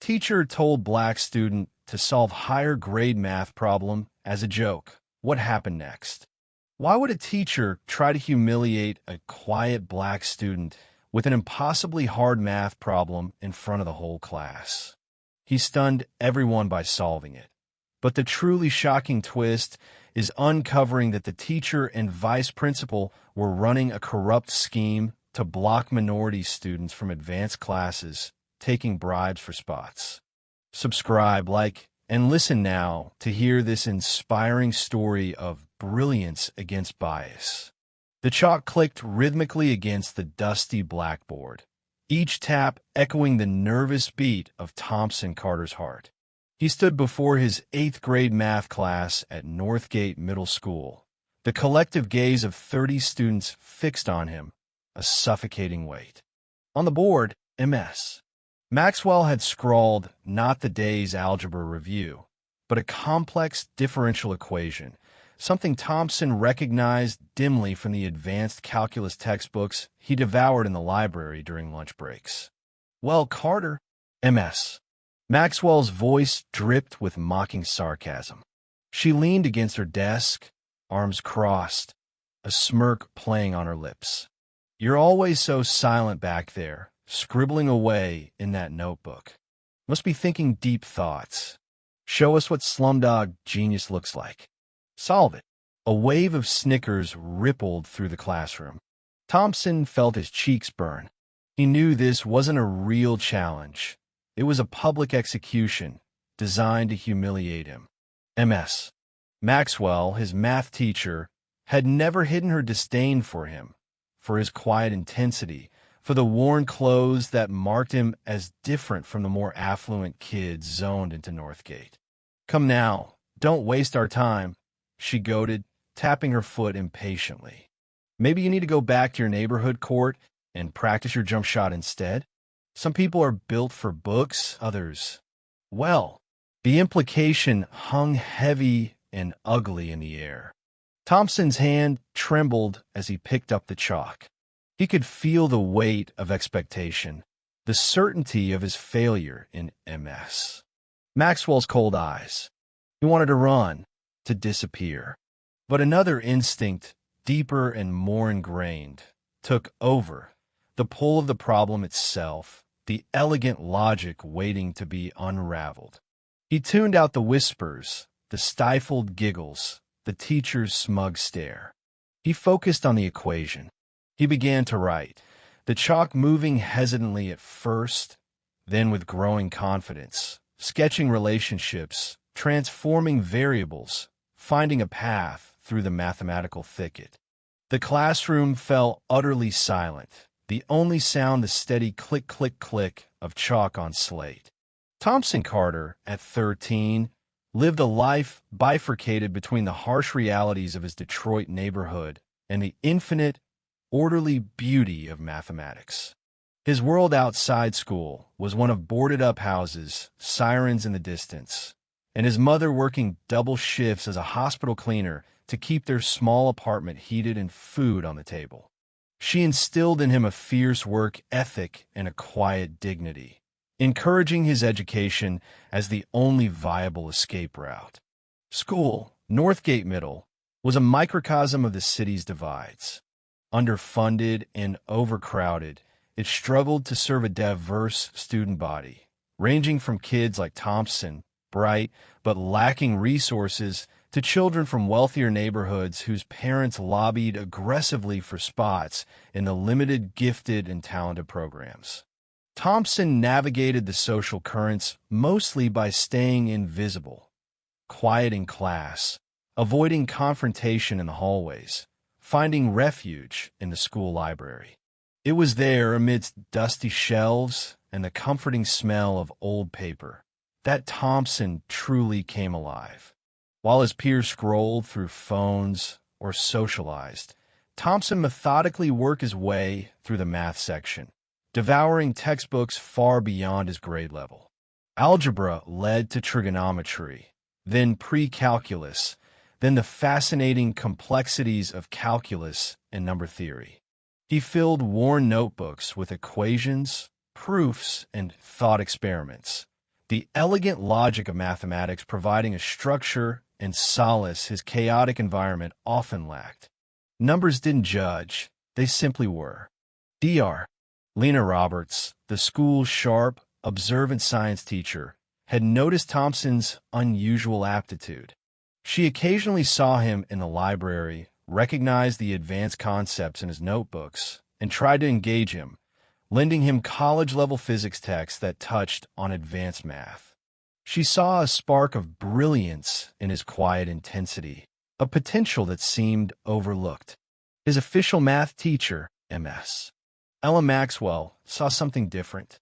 Teacher told black student to solve higher grade math problem as a joke. What happened next? Why would a teacher try to humiliate a quiet black student with an impossibly hard math problem in front of the whole class? He stunned everyone by solving it. But the truly shocking twist is uncovering that the teacher and vice principal were running a corrupt scheme to block minority students from advanced classes, taking bribes for spots. Subscribe, like, and listen now to hear this inspiring story of brilliance against bias. The chalk clicked rhythmically against the dusty blackboard, each tap echoing the nervous beat of Thompson Carter's heart. He stood before his 8th grade math class at Northgate Middle School, the collective gaze of 30 students fixed on him, a suffocating weight. On the board, MS. Maxwell had scrawled not the day's algebra review, but a complex differential equation, something Thompson recognized dimly from the advanced calculus textbooks he devoured in the library during lunch breaks. "Well, Carter," MS. Maxwell's voice dripped with mocking sarcasm. She leaned against her desk, arms crossed, a smirk playing on her lips. "You're always so silent back there, scribbling away in that notebook. Must be thinking deep thoughts. Show us what Slumdog Genius looks like. Solve it." A wave of snickers rippled through the classroom. Thompson felt his cheeks burn. He knew this wasn't a real challenge. It was a public execution designed to humiliate him. MS. Maxwell, his math teacher, had never hidden her disdain for him, for his quiet intensity, for the worn clothes that marked him as different from the more affluent kids zoned into Northgate. "Come now, don't waste our time," she goaded, tapping her foot impatiently. "Maybe you need to go back to your neighborhood court and practice your jump shot instead. Some people are built for books, others, well." The implication hung heavy and ugly in the air. Thompson's hand trembled as he picked up the chalk. He could feel the weight of expectation, the certainty of his failure in MS. Maxwell's cold eyes. He wanted to run, to disappear. But another instinct, deeper and more ingrained, took over, the pull of the problem itself, the elegant logic waiting to be unraveled. He tuned out the whispers, the stifled giggles, the teacher's smug stare. He focused on the equation. He began to write, the chalk moving hesitantly at first, then with growing confidence, sketching relationships, transforming variables, finding a path through the mathematical thicket. The classroom fell utterly silent, the only sound the steady click, click, click of chalk on slate. Thompson Carter, at 13, lived a life bifurcated between the harsh realities of his Detroit neighborhood and the infinite, orderly beauty of mathematics. His world outside school was one of boarded-up houses, sirens in the distance, and his mother working double shifts as a hospital cleaner to keep their small apartment heated and food on the table. She instilled in him a fierce work ethic and a quiet dignity, encouraging his education as the only viable escape route. School, Northgate Middle, was a microcosm of the city's divides. Underfunded and overcrowded, it struggled to serve a diverse student body, ranging from kids like Thompson, bright but lacking resources, to children from wealthier neighborhoods whose parents lobbied aggressively for spots in the limited gifted and talented programs. Thompson navigated the social currents mostly by staying invisible, quiet in class, avoiding confrontation in the hallways, finding refuge in the school library. It was there, amidst dusty shelves and the comforting smell of old paper, that Thompson truly came alive. While his peers scrolled through phones or socialized, Thompson methodically worked his way through the math section, devouring textbooks far beyond his grade level. Algebra led to trigonometry, then pre-calculus, then the fascinating complexities of calculus and number theory. He filled worn notebooks with equations, proofs, and thought experiments, the elegant logic of mathematics providing a structure and solace his chaotic environment often lacked. Numbers didn't judge, they simply were. Dr. Lena Roberts, the school's sharp, observant science teacher, had noticed Thompson's unusual aptitude. She occasionally saw him in the library, recognized the advanced concepts in his notebooks, and tried to engage him, lending him college-level physics texts that touched on advanced math. She saw a spark of brilliance in his quiet intensity, a potential that seemed overlooked. His official math teacher, Ms. Ella Maxwell, saw something different.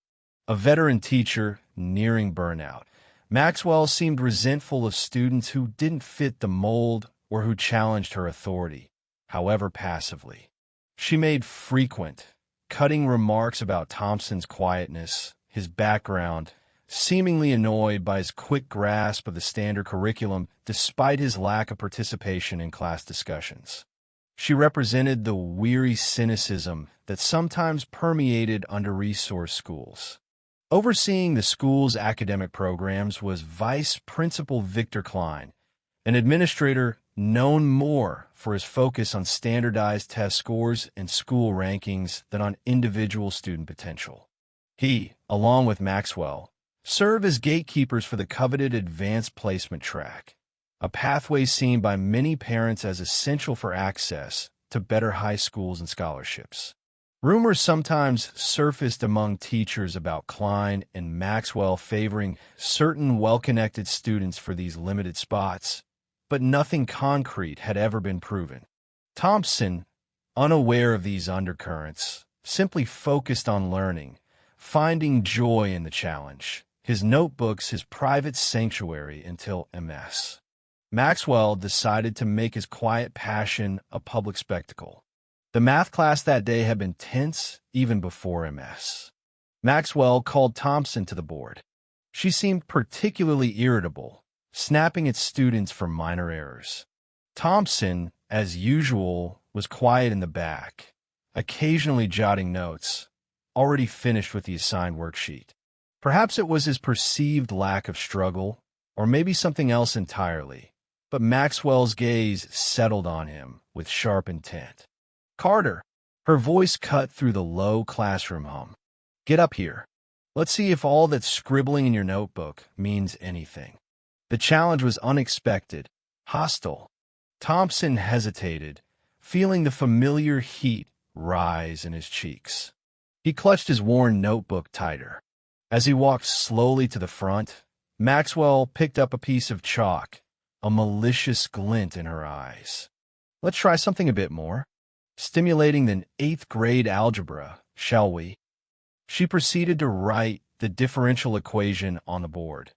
A veteran teacher nearing burnout, Maxwell seemed resentful of students who didn't fit the mold or who challenged her authority, however passively. She made frequent, cutting remarks about Thompson's quietness, his background, seemingly annoyed by his quick grasp of the standard curriculum despite his lack of participation in class discussions. She represented the weary cynicism that sometimes permeated under-resourced schools. Overseeing the school's academic programs was Vice Principal Victor Klein, an administrator known more for his focus on standardized test scores and school rankings than on individual student potential. He, along with Maxwell, served as gatekeepers for the coveted advanced placement track, a pathway seen by many parents as essential for access to better high schools and scholarships. Rumors sometimes surfaced among teachers about Klein and Maxwell favoring certain well-connected students for these limited spots, but nothing concrete had ever been proven. Thompson, unaware of these undercurrents, simply focused on learning, finding joy in the challenge, his notebooks his private sanctuary until Ms. Maxwell decided to make his quiet passion a public spectacle. The math class that day had been tense even before Ms. Maxwell called Thompson to the board. She seemed particularly irritable, snapping at students for minor errors. Thompson, as usual, was quiet in the back, occasionally jotting notes, already finished with the assigned worksheet. Perhaps it was his perceived lack of struggle, or maybe something else entirely, but Maxwell's gaze settled on him with sharp intent. "Carter," her voice cut through the low classroom hum. "Get up here. Let's see if all that scribbling in your notebook means anything." The challenge was unexpected, hostile. Thompson hesitated, feeling the familiar heat rise in his cheeks. He clutched his worn notebook tighter. As he walked slowly to the front, Maxwell picked up a piece of chalk, a malicious glint in her eyes. "Let's try something a bit more stimulating than 8th grade algebra, shall we?" She proceeded to write the differential equation on the board,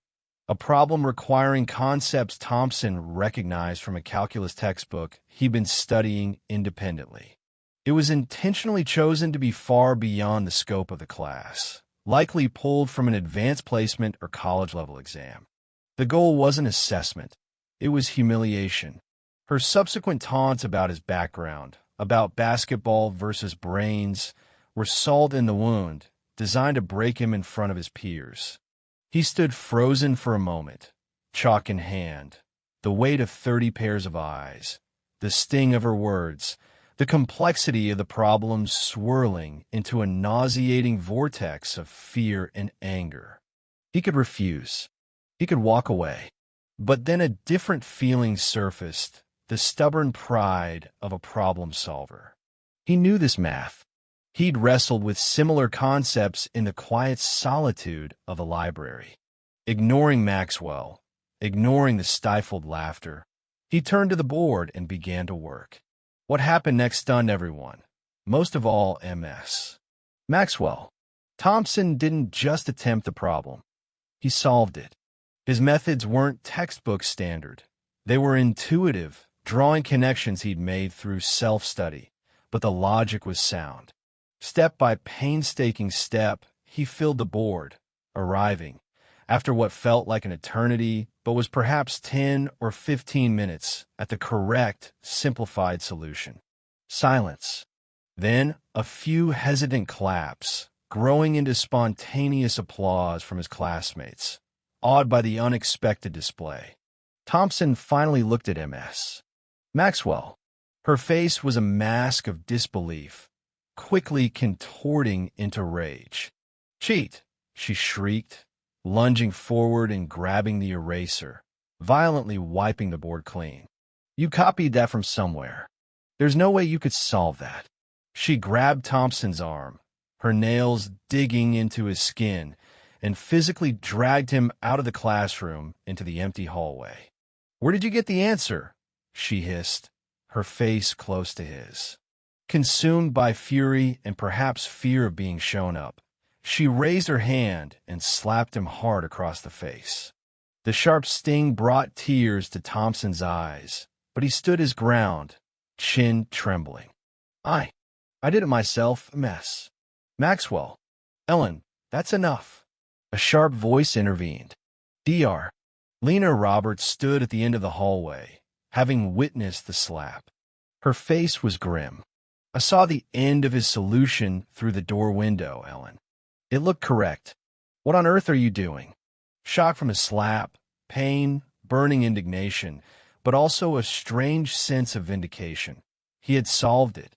a problem requiring concepts Thompson recognized from a calculus textbook he'd been studying independently. It was intentionally chosen to be far beyond the scope of the class, likely pulled from an advanced placement or college-level exam. The goal wasn't assessment, it was humiliation. Her subsequent taunts about his background, about basketball versus brains, were salt in the wound, designed to break him in front of his peers. He stood frozen for a moment, chalk in hand, the weight of 30 pairs of eyes, the sting of her words, the complexity of the problem swirling into a nauseating vortex of fear and anger. He could refuse. He could walk away. But then a different feeling surfaced, the stubborn pride of a problem solver. He knew this math. He'd wrestled with similar concepts in the quiet solitude of a library. Ignoring Maxwell, ignoring the stifled laughter, he turned to the board and began to work. What happened next stunned everyone, most of all Ms. Maxwell. Thompson didn't just attempt the problem. He solved it. His methods weren't textbook standard. They were intuitive, drawing connections he'd made through self-study, but the logic was sound. Step by painstaking step, he filled the board, arriving, after what felt like an eternity, but was perhaps 10 or 15 minutes, at the correct, simplified solution. Silence. Then a few hesitant claps, growing into spontaneous applause from his classmates. awed by the unexpected display. Thompson finally looked at MS. Maxwell. Her face was a mask of disbelief, quickly contorting into rage. "Cheat!" she shrieked, lunging forward and grabbing the eraser, violently wiping the board clean. "You copied that from somewhere. There's no way you could solve that." She grabbed Thompson's arm, her nails digging into his skin, and physically dragged him out of the classroom into the empty hallway. "Where did you get the answer?" she hissed, her face close to his. Consumed by fury and perhaps fear of being shown up, she raised her hand and slapped him hard across the face. The sharp sting brought tears to Thompson's eyes, but he stood his ground, chin trembling. I did it myself, MS. Maxwell. Ellen, that's enough." A sharp voice intervened. Dr. Lena Roberts stood at the end of the hallway, having witnessed the slap. Her face was grim. "I saw the end of his solution through the door window, Ellen. It looked correct. What on earth are you doing?" Shock from his slap, pain, burning indignation, but also a strange sense of vindication. He had solved it.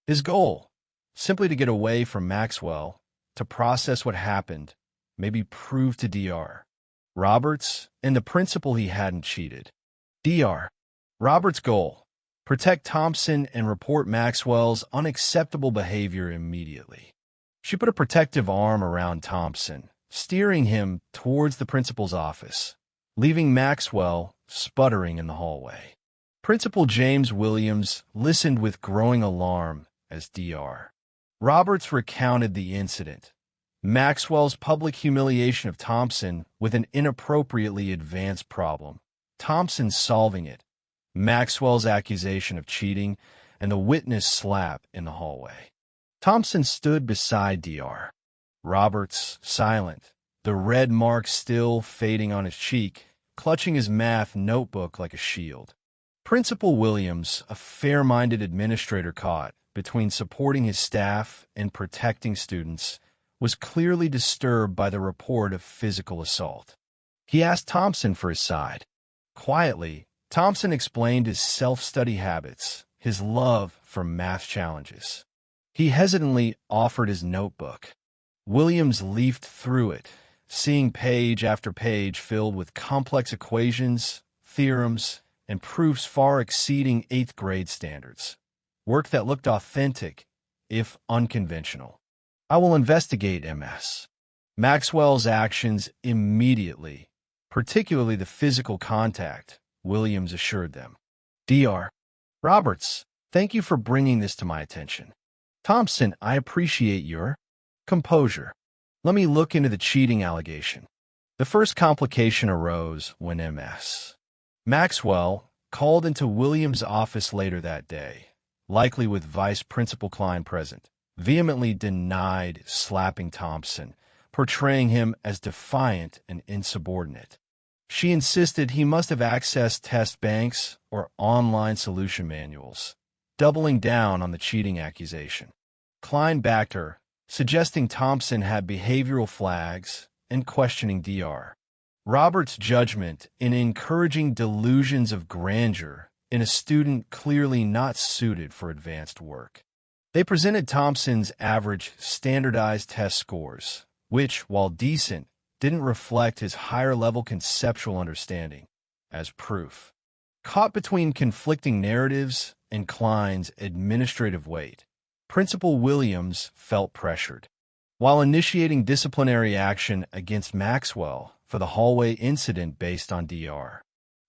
His goal, simply to get away from Maxwell, to process what happened, maybe prove to Dr. Roberts and the principal he hadn't cheated. Dr. Roberts' goal, protect Thompson and report Maxwell's unacceptable behavior immediately. She put a protective arm around Thompson, steering him towards the principal's office, leaving Maxwell sputtering in the hallway. Principal James Williams listened with growing alarm as Dr. Roberts recounted the incident. Maxwell's public humiliation of Thompson with an inappropriately advanced problem, Thompson solving it, Maxwell's accusation of cheating, and the witness slap in the hallway. Thompson stood beside Dr. Roberts, silent, the red mark still fading on his cheek, clutching his math notebook like a shield. Principal Williams, a fair-minded administrator caught between supporting his staff and protecting students, was clearly disturbed by the report of physical assault. He asked Thompson for his side. Quietly, Thompson explained his self-study habits, his love for math challenges. He hesitantly offered his notebook. Williams leafed through it, seeing page after page filled with complex equations, theorems, and proofs far exceeding 8th grade standards. Work that looked authentic, if unconventional. "I will investigate MS. Maxwell's actions immediately, particularly the physical contact," Williams assured them. Dr. Roberts, thank you for bringing this to my attention. Thompson, I appreciate your composure. Let me look into the cheating allegation. The first complication arose when MS. Maxwell called into Williams' office later that day, likely with Vice Principal Klein present, vehemently denied slapping Thompson, portraying him as defiant and insubordinate. She insisted he must have accessed test banks or online solution manuals, doubling down on the cheating accusation. Klein backed her, suggesting Thompson had behavioral flags and questioning Dr. Roberts' judgment in encouraging delusions of grandeur in a student clearly not suited for advanced work. They presented Thompson's average standardized test scores, which, while decent, didn't reflect his higher-level conceptual understanding, as proof. Caught between conflicting narratives and Klein's administrative weight, Principal Williams felt pressured. While initiating disciplinary action against Maxwell for the hallway incident based on Dr.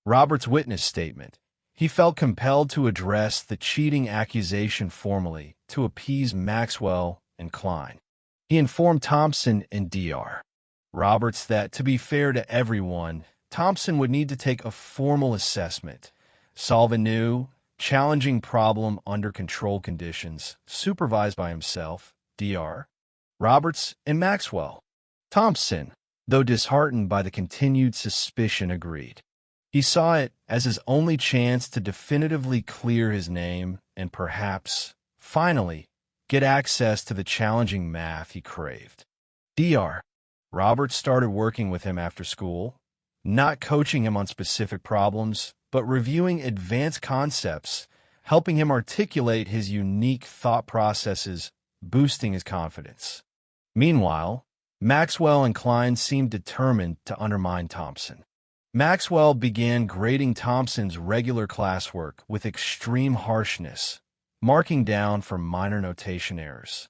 Roberts' witness statement, he felt compelled to address the cheating accusation formally to appease Maxwell and Klein. He informed Thompson and Dr. Roberts that, to be fair to everyone, Thompson would need to take a formal assessment, solve a new, challenging problem under controlled conditions, supervised by himself, Dr. Roberts, and Maxwell. Thompson, though disheartened by the continued suspicion, agreed. He saw it as his only chance to definitively clear his name and perhaps, finally, get access to the challenging math he craved. Dr. Robert started working with him after school, not coaching him on specific problems, but reviewing advanced concepts, helping him articulate his unique thought processes, boosting his confidence. Meanwhile, Maxwell and Klein seemed determined to undermine Thompson. Maxwell began grading Thompson's regular classwork with extreme harshness, marking down for minor notation errors.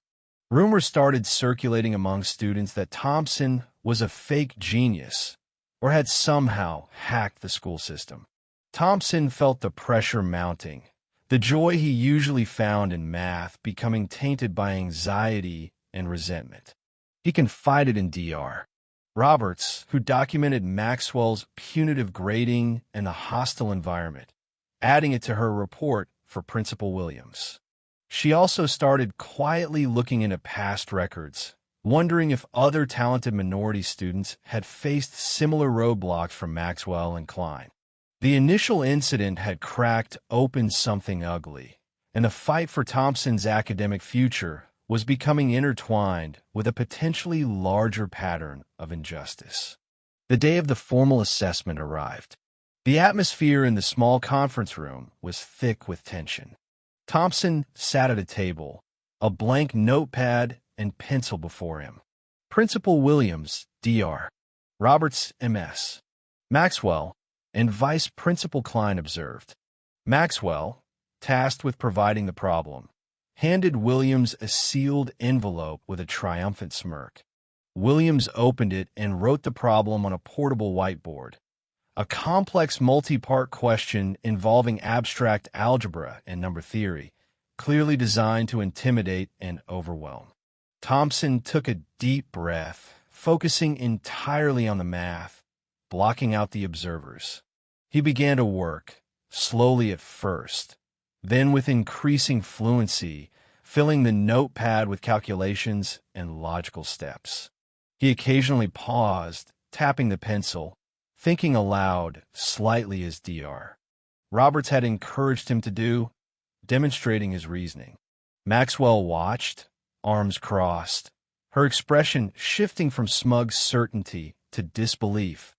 Rumors started circulating among students that Thompson was a fake genius or had somehow hacked the school system. Thompson felt the pressure mounting, the joy he usually found in math becoming tainted by anxiety and resentment. He confided in Dr. Roberts, who documented Maxwell's punitive grading and the hostile environment, adding it to her report for Principal Williams. She also started quietly looking into past records, wondering if other talented minority students had faced similar roadblocks from Maxwell and Klein. The initial incident had cracked open something ugly, and the fight for Thompson's academic future was becoming intertwined with a potentially larger pattern of injustice. The day of the formal assessment arrived. The atmosphere in the small conference room was thick with tension. Thompson sat at a table, a blank notepad and pencil before him. Principal Williams, Dr. Roberts, M.S. Maxwell, and Vice Principal Klein observed. Maxwell, tasked with providing the problem, handed Williams a sealed envelope with a triumphant smirk. Williams opened it and wrote the problem on a portable whiteboard, a complex multi-part question involving abstract algebra and number theory, clearly designed to intimidate and overwhelm. Thompson took a deep breath, focusing entirely on the math, blocking out the observers. He began to work, slowly at first, then with increasing fluency, filling the notepad with calculations and logical steps. He occasionally paused, tapping the pencil, thinking aloud, slightly as Dr. Roberts had encouraged him to do, demonstrating his reasoning. Maxwell watched, arms crossed, her expression shifting from smug certainty to disbelief,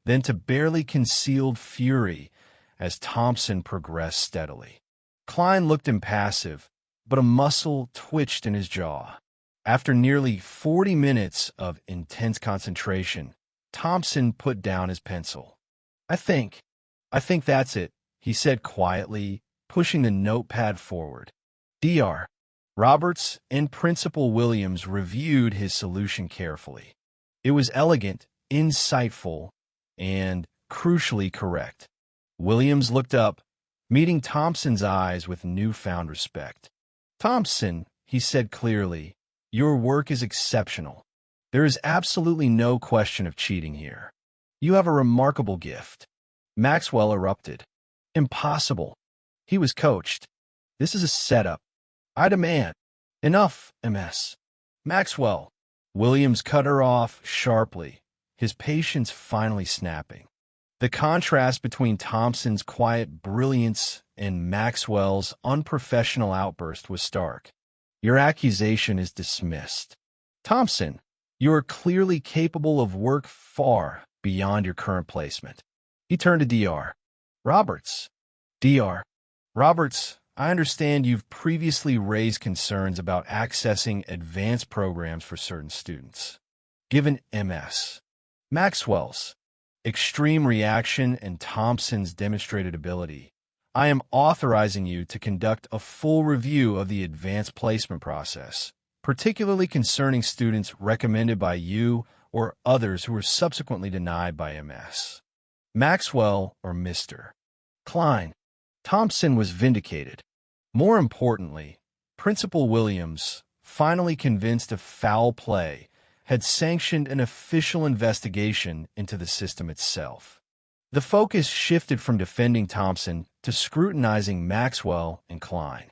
then to barely concealed fury as Thompson progressed steadily. Klein looked impassive, but a muscle twitched in his jaw. After nearly 40 minutes of intense concentration, Thompson put down his pencil. I think that's it, he said quietly, pushing the notepad forward. Dr. Roberts and Principal Williams reviewed his solution carefully. It was elegant, insightful, and crucially correct. Williams looked up, meeting Thompson's eyes with newfound respect. Thompson, he said clearly, your work is exceptional. There is absolutely no question of cheating here. You have a remarkable gift. Maxwell erupted. Impossible. He was coached. This is a setup. I demand. Enough, MS. Maxwell. Williams cut her off sharply, his patience finally snapping. The contrast between Thompson's quiet brilliance and Maxwell's unprofessional outburst was stark. Your accusation is dismissed. Thompson, you are clearly capable of work far beyond your current placement. He turned to Dr. Roberts. Dr. Roberts, I understand you've previously raised concerns about accessing advanced programs for certain students. Given MS. Maxwell's extreme reaction and Thompson's demonstrated ability, I am authorizing you to conduct a full review of the advanced placement process, particularly concerning students recommended by you or others who were subsequently denied by MS. Maxwell or Mr. Klein. Thompson was vindicated. More importantly, Principal Williams, finally convinced of foul play, had sanctioned an official investigation into the system itself. The focus shifted from defending Thompson to scrutinizing Maxwell and Klein.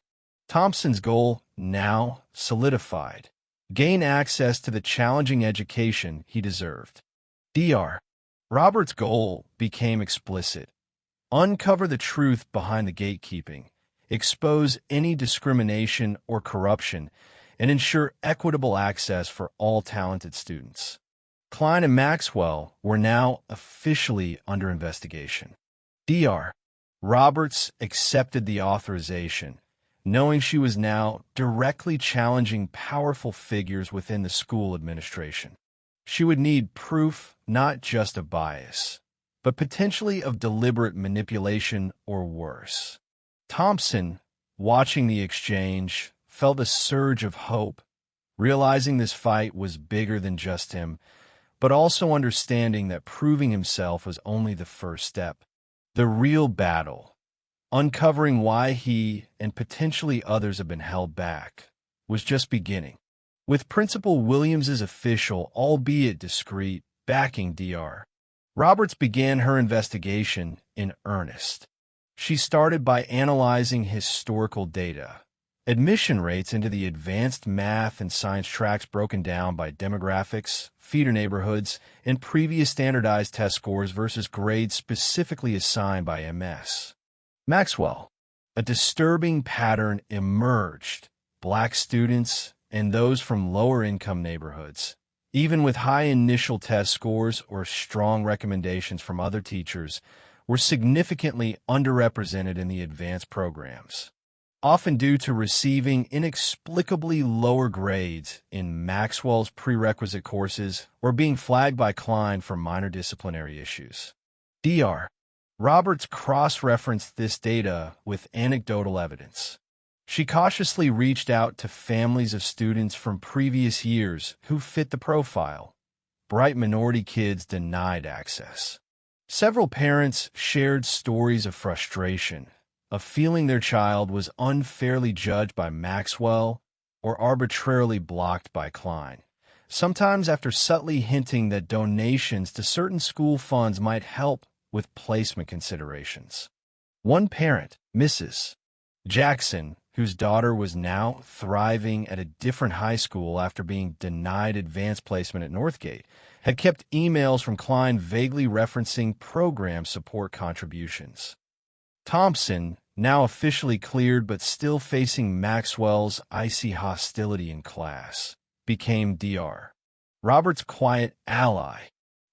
Thompson's goal, now solidified, gain access to the challenging education he deserved. Dr. Roberts' goal became explicit. Uncover the truth behind the gatekeeping, expose any discrimination or corruption, and ensure equitable access for all talented students. Klein and Maxwell were now officially under investigation. Dr. Roberts accepted the authorization, knowing she was now directly challenging powerful figures within the school administration. She would need proof not just of bias, but potentially of deliberate manipulation or worse. Thompson, watching the exchange, felt a surge of hope, realizing this fight was bigger than just him, but also understanding that proving himself was only the first step. The real battle, uncovering why he and potentially others have been held back, was just beginning. With Principal Williams's official, albeit discreet, backing Dr. Roberts began her investigation in earnest. She started by analyzing historical data, admission rates into the advanced math and science tracks broken down by demographics, feeder neighborhoods, and previous standardized test scores versus grades specifically assigned by MS. Maxwell. A disturbing pattern emerged. Black students and those from lower-income neighborhoods, even with high initial test scores or strong recommendations from other teachers, were significantly underrepresented in the advanced programs, often due to receiving inexplicably lower grades in Maxwell's prerequisite courses or being flagged by Klein for minor disciplinary issues. Dr. Roberts cross-referenced this data with anecdotal evidence. She cautiously reached out to families of students from previous years who fit the profile. Bright minority kids denied access. Several parents shared stories of frustration, of feeling their child was unfairly judged by Maxwell or arbitrarily blocked by Klein, sometimes after subtly hinting that donations to certain school funds might help with placement considerations. One parent, Mrs. Jackson, whose daughter was now thriving at a different high school after being denied advanced placement at Northgate, had kept emails from Klein vaguely referencing program support contributions. Thompson, now officially cleared but still facing Maxwell's icy hostility in class, became Dr. Roberts' quiet ally.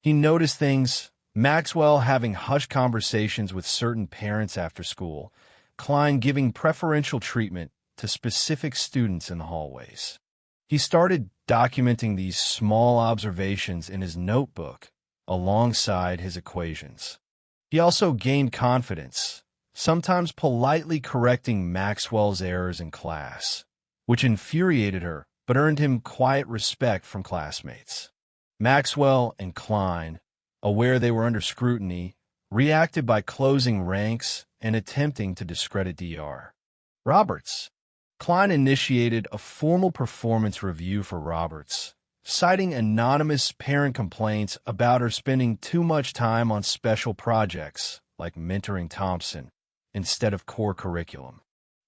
He noticed things, Maxwell having hushed conversations with certain parents after school, Klein giving preferential treatment to specific students in the hallways. He started documenting these small observations in his notebook alongside his equations. He also gained confidence, sometimes politely correcting Maxwell's errors in class, which infuriated her but earned him quiet respect from classmates. Maxwell and Klein, aware they were under scrutiny, reacted by closing ranks and attempting to discredit Dr. Roberts. Klein initiated a formal performance review for Roberts, citing anonymous parent complaints about her spending too much time on special projects like mentoring Thompson instead of core curriculum.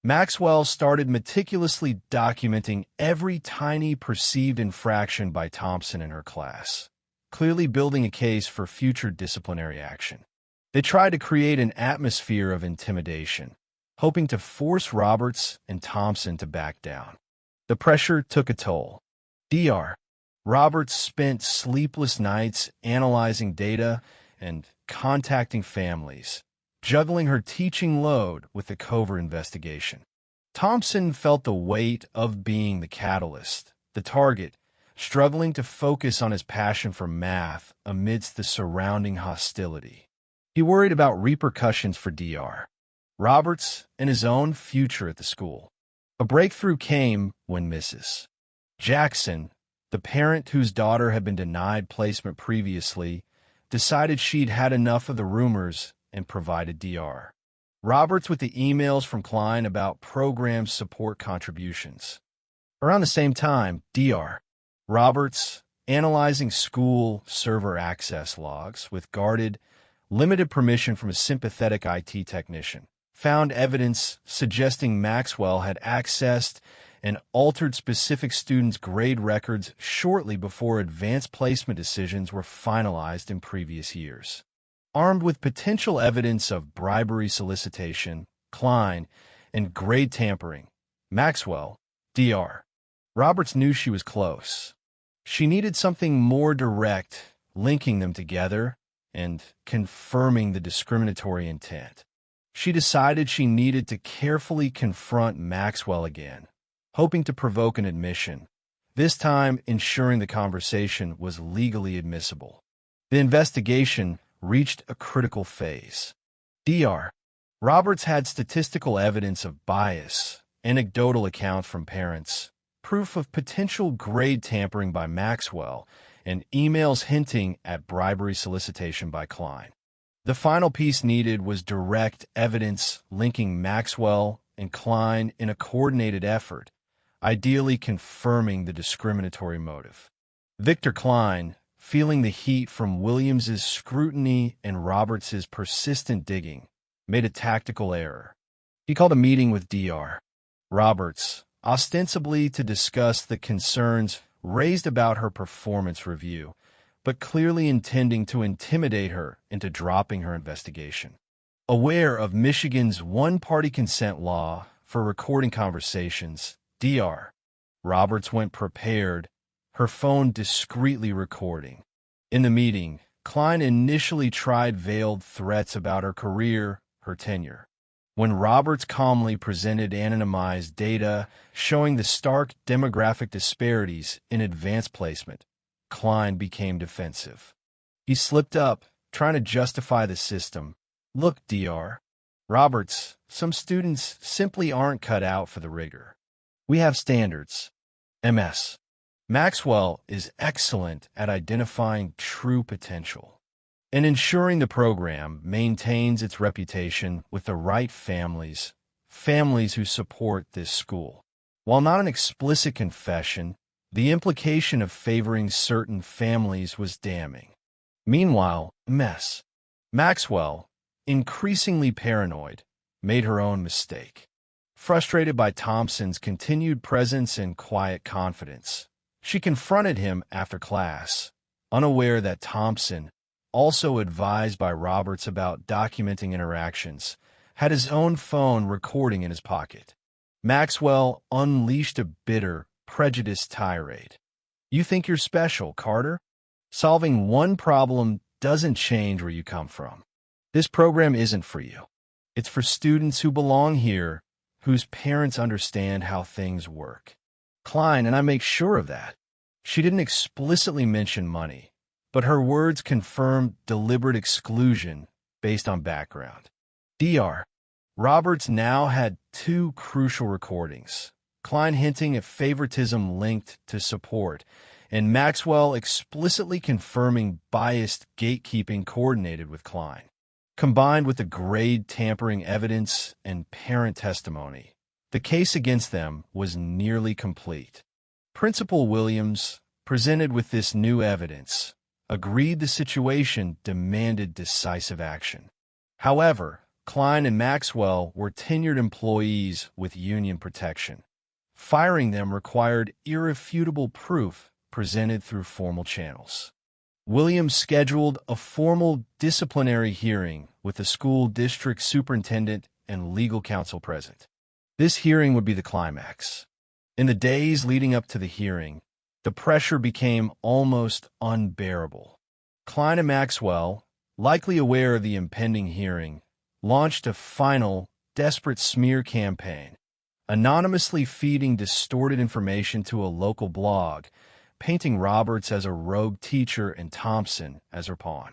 Maxwell started meticulously documenting every tiny perceived infraction by Thompson in her class, clearly building a case for future disciplinary action. They tried to create an atmosphere of intimidation, hoping to force Roberts and Thompson to back down. The pressure took a toll. Dr. Roberts spent sleepless nights analyzing data and contacting families, juggling her teaching load with the covert investigation. Thompson felt the weight of being the catalyst, the target, struggling to focus on his passion for math amidst the surrounding hostility. He worried about repercussions for Dr. Roberts and his own future at the school. A breakthrough came when Mrs. Jackson, the parent whose daughter had been denied placement previously, decided she'd had enough of the rumors and provided Dr. Roberts with the emails from Klein about program support contributions. Around the same time, Dr. Roberts, analyzing school server access logs with guarded, limited permission from a sympathetic IT technician, found evidence suggesting Maxwell had accessed and altered specific students' grade records shortly before advanced placement decisions were finalized in previous years. Armed with potential evidence of bribery solicitation, Klein, and grade tampering, Maxwell, Dr. Roberts knew she was close. She needed something more direct, linking them together and confirming the discriminatory intent. She decided she needed to carefully confront Maxwell again, hoping to provoke an admission, this time ensuring the conversation was legally admissible. The investigation reached a critical phase. Dr. Roberts had statistical evidence of bias, anecdotal accounts from parents, proof of potential grade tampering by Maxwell, and emails hinting at bribery solicitation by Klein. The final piece needed was direct evidence linking Maxwell and Klein in a coordinated effort, ideally confirming the discriminatory motive. Victor Klein, feeling the heat from Williams's scrutiny and Roberts's persistent digging, made a tactical error. He called a meeting with Dr. Roberts, ostensibly to discuss the concerns raised about her performance review, but clearly intending to intimidate her into dropping her investigation. Aware of Michigan's one-party consent law for recording conversations, Dr. Roberts went prepared, her phone discreetly recording. In the meeting, Klein initially tried veiled threats about her career, her tenure. When Roberts calmly presented anonymized data showing the stark demographic disparities in advanced placement, Klein became defensive. He slipped up, trying to justify the system. Look, Dr. Roberts, some students simply aren't cut out for the rigor. We have standards. MS. Maxwell is excellent at identifying true potential and ensuring the program maintains its reputation with the right families who support this school. While not an explicit confession, the implication of favoring certain families was damning. Meanwhile, Maxwell, increasingly paranoid, made her own mistake. Frustrated by Thompson's continued presence and quiet confidence, she confronted him after class, unaware that Thompson, also advised by Roberts about documenting interactions, had his own phone recording in his pocket. Maxwell unleashed a bitter, prejudiced tirade. You think you're special, Carter? Solving one problem doesn't change where you come from. This program isn't for you. It's for students who belong here, whose parents understand how things work. Klein, and I make sure of that. She didn't explicitly mention money, but her words confirmed deliberate exclusion based on background. Dr. Roberts now had two crucial recordings, Klein hinting at favoritism linked to support, and Maxwell explicitly confirming biased gatekeeping coordinated with Klein. Combined with the grade tampering evidence and parent testimony, the case against them was nearly complete. Principal Williams, presented with this new evidence, agreed the situation demanded decisive action. However, Klein and Maxwell were tenured employees with union protection. Firing them required irrefutable proof presented through formal channels. Williams scheduled a formal disciplinary hearing with the school district superintendent and legal counsel present. This hearing would be the climax. In the days leading up to the hearing, the pressure became almost unbearable. Klein and Maxwell, likely aware of the impending hearing, launched a final, desperate smear campaign, anonymously feeding distorted information to a local blog, painting Roberts as a rogue teacher and Thompson as her pawn.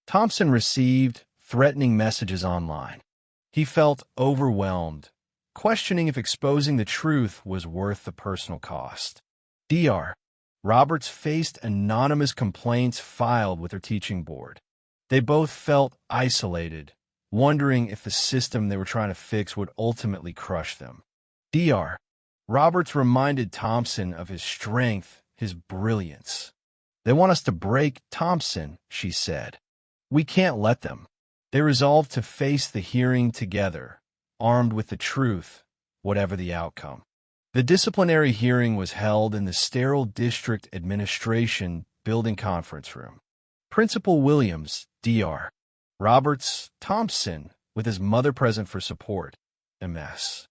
Thompson received threatening messages online. He felt overwhelmed, questioning if exposing the truth was worth the personal cost. Dr. Roberts faced anonymous complaints filed with her teaching board. They both felt isolated, wondering if the system they were trying to fix would ultimately crush them. Dr. Roberts reminded Thompson of his strength, his brilliance. They want us to break Thompson, she said. We can't let them. They resolved to face the hearing together, armed with the truth, whatever the outcome. The disciplinary hearing was held in the sterile district administration building conference room. Principal Williams, Dr. Roberts, Thompson, with his mother present for support, MS.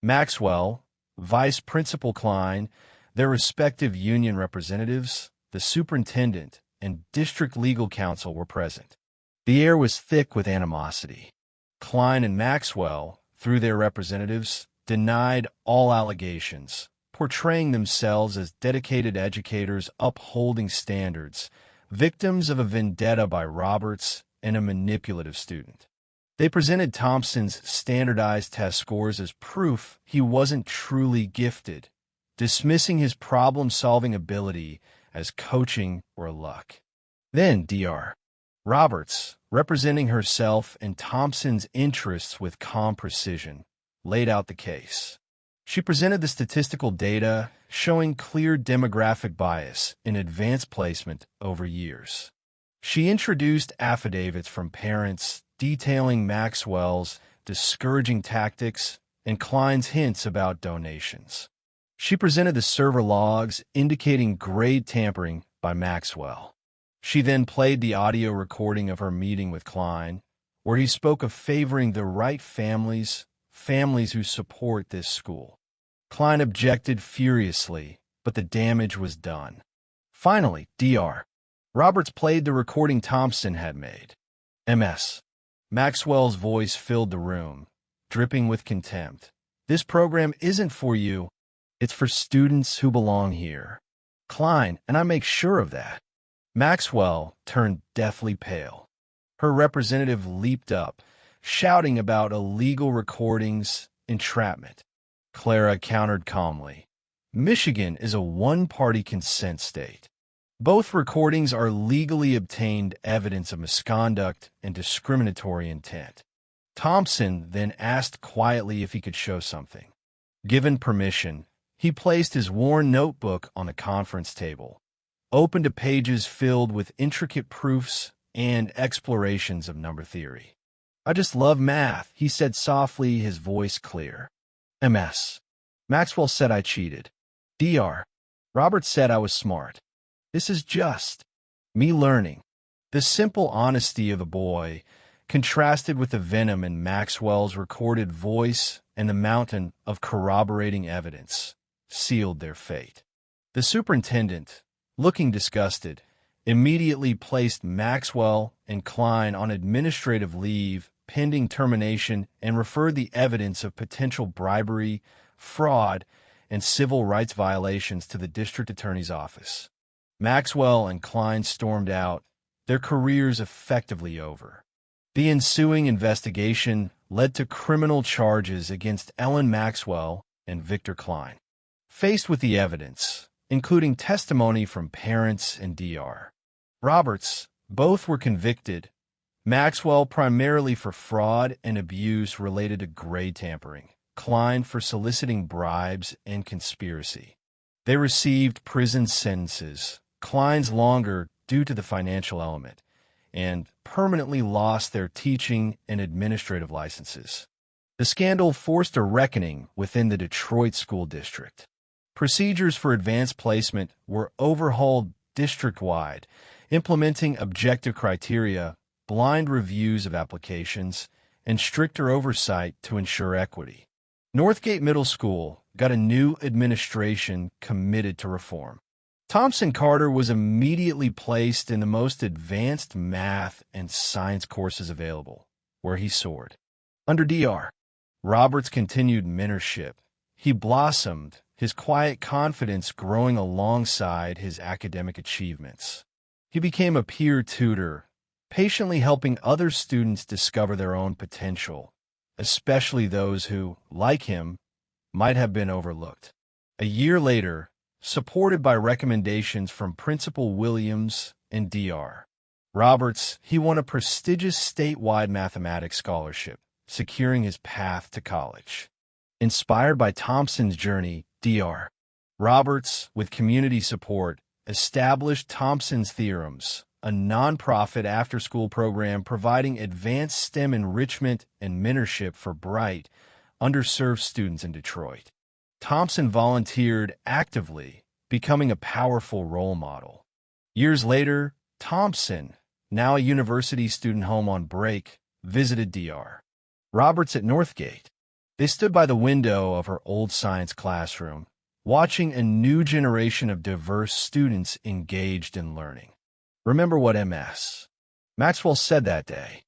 Maxwell, Vice Principal Klein, their respective union representatives, the superintendent, and district legal counsel were present. The air was thick with animosity. Klein and Maxwell, through their representatives, denied all allegations, portraying themselves as dedicated educators upholding standards, victims of a vendetta by Roberts and a manipulative student. They presented Thompson's standardized test scores as proof he wasn't truly gifted, dismissing his problem-solving ability as coaching or luck. Then Dr. Roberts, representing herself and Thompson's interests with calm precision, laid out the case. She presented the statistical data showing clear demographic bias in advanced placement over years. She introduced affidavits from parents detailing Maxwell's discouraging tactics and Klein's hints about donations. She presented the server logs indicating grade tampering by Maxwell. She then played the audio recording of her meeting with Klein, where he spoke of favoring the right families who support this school. Klein objected furiously, but the damage was done. Finally, Dr. Roberts played the recording Thompson had made. Ms. Maxwell's voice filled the room, dripping with contempt. This program isn't for you. It's for students who belong here. Klein, and I make sure of that. Maxwell turned deathly pale. Her representative leaped up, shouting about illegal recordings, entrapment. Clara countered calmly. Michigan is a one-party consent state. Both recordings are legally obtained evidence of misconduct and discriminatory intent. Thompson then asked quietly if he could show something. Given permission, he placed his worn notebook on the conference table, opened to pages filled with intricate proofs and explorations of number theory. I just love math, he said softly, his voice clear. Ms. Maxwell said I cheated. Dr. Roberts said I was smart. This is just me learning. The simple honesty of the boy, contrasted with the venom in Maxwell's recorded voice and the mountain of corroborating evidence, sealed their fate. The superintendent, looking disgusted, immediately placed Maxwell and Klein on administrative leave pending termination and referred the evidence of potential bribery, fraud, and civil rights violations to the district attorney's office. Maxwell and Klein stormed out, their careers effectively over. The ensuing investigation led to criminal charges against Ellen Maxwell and Victor Klein. Faced with the evidence, including testimony from parents and Dr. Roberts, both were convicted, Maxwell primarily for fraud and abuse related to grade tampering, Klein for soliciting bribes and conspiracy. They received prison sentences, Klein's longer due to the financial element, and permanently lost their teaching and administrative licenses. The scandal forced a reckoning within the Detroit School District. Procedures for advanced placement were overhauled district-wide, implementing objective criteria, blind reviews of applications, and stricter oversight to ensure equity. Northgate Middle School got a new administration committed to reform. Thompson Carter was immediately placed in the most advanced math and science courses available, where he soared. Under Dr. Roberts' continued mentorship, he blossomed, his quiet confidence growing alongside his academic achievements. He became a peer tutor, patiently helping other students discover their own potential, especially those who, like him, might have been overlooked. A year later, supported by recommendations from Principal Williams and Dr. Roberts, he won a prestigious statewide mathematics scholarship, securing his path to college. Inspired by Thompson's journey, Dr. Roberts, with community support, established Thompson's Theorems, a nonprofit after-school program providing advanced STEM enrichment and mentorship for bright, underserved students in Detroit. Thompson volunteered actively, becoming a powerful role model. Years later, Thompson, now a university student home on break, visited Dr. Roberts at Northgate. They stood by the window of her old science classroom, watching a new generation of diverse students engaged in learning. Remember what MS. Maxwell said that day.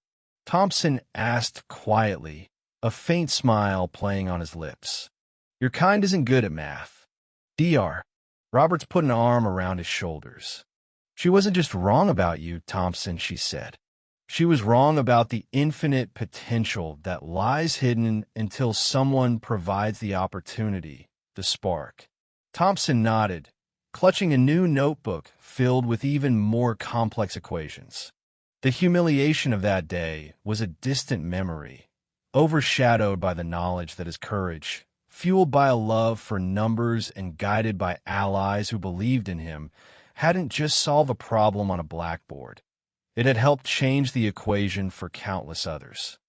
Thompson asked quietly, a faint smile playing on his lips. Your kind isn't good at math. Dr. Roberts put an arm around his shoulders. She wasn't just wrong about you, Thompson, she said. She was wrong about the infinite potential that lies hidden until someone provides the opportunity, the spark. Thompson nodded, clutching a new notebook filled with even more complex equations. The humiliation of that day was a distant memory, overshadowed by the knowledge that his courage, fueled by a love for numbers and guided by allies who believed in him, hadn't just solved a problem on a blackboard. It had helped change the equation for countless others.